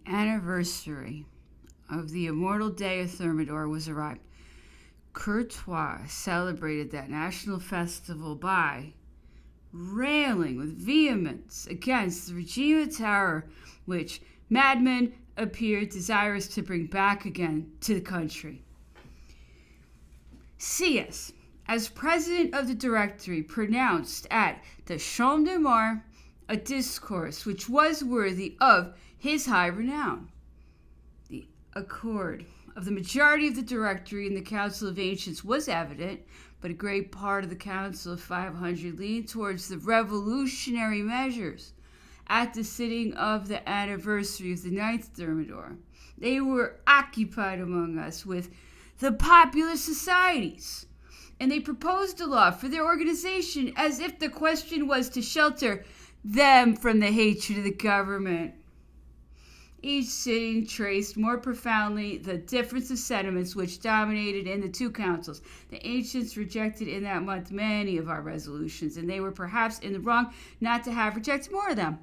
anniversary of the immortal day of Thermidor was arrived, Courtois celebrated that national festival by railing with vehemence against the regime of terror which madmen appeared desirous to bring back again to the country. C.S., as president of the Directory, pronounced at the Champ de Mars a discourse which was worthy of his high renown. The accord of the majority of the Directory in the Council of Ancients was evident, but a great part of the Council of 500 leaned towards the revolutionary measures. At the sitting of the anniversary of the ninth Thermidor, they were occupied among us with the popular societies, and they proposed a law for their organization as if the question was to shelter them from the hatred of the government. Each sitting traced more profoundly the difference of sentiments which dominated in the two councils. The ancients rejected in that month many of our resolutions, and they were perhaps in the wrong not to have rejected more of them.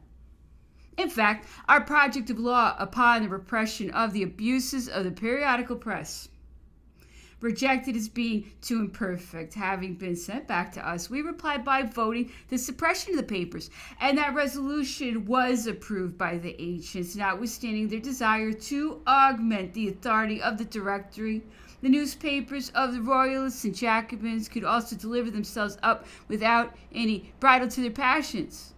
In fact, our project of law upon the repression of the abuses of the periodical press, rejected as being too imperfect, having been sent back to us, we replied by voting the suppression of the papers, and that resolution was approved by the ancients, notwithstanding their desire to augment the authority of the Directory. The newspapers of the Royalists and Jacobins could also deliver themselves up without any bridle to their passions.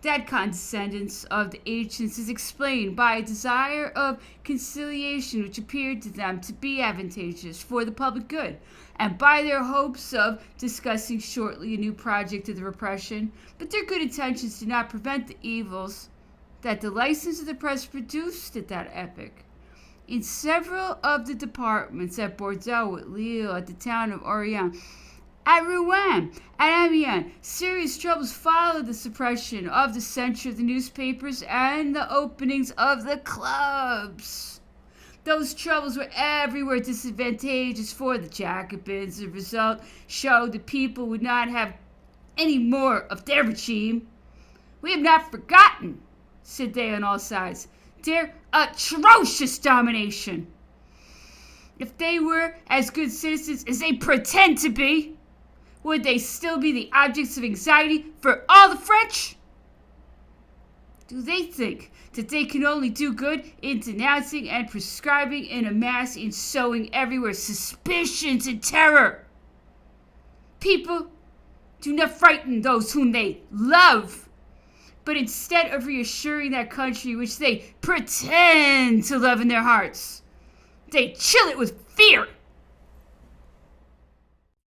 That condescendence of the ancients is explained by a desire of conciliation which appeared to them to be advantageous for the public good, and by their hopes of discussing shortly a new project of the repression. But their good intentions did not prevent the evils that the license of the press produced at that epoch. In several of the departments, at Bordeaux, at Lille, at the town of Orient, at Rouen, at Amiens, serious troubles followed the suppression of the censure of the newspapers and the openings of the clubs. Those troubles were everywhere disadvantageous for the Jacobins. The result showed the people would not have any more of their regime. "We have not forgotten," said they on all sides, "their atrocious domination. If they were as good citizens as they pretend to be, would they still be the objects of anxiety for all the French? Do they think that they can only do good in denouncing and prescribing in a mass, in sowing everywhere suspicions and terror? People do not frighten those whom they love, but instead of reassuring that country which they pretend to love in their hearts, they chill it with fear.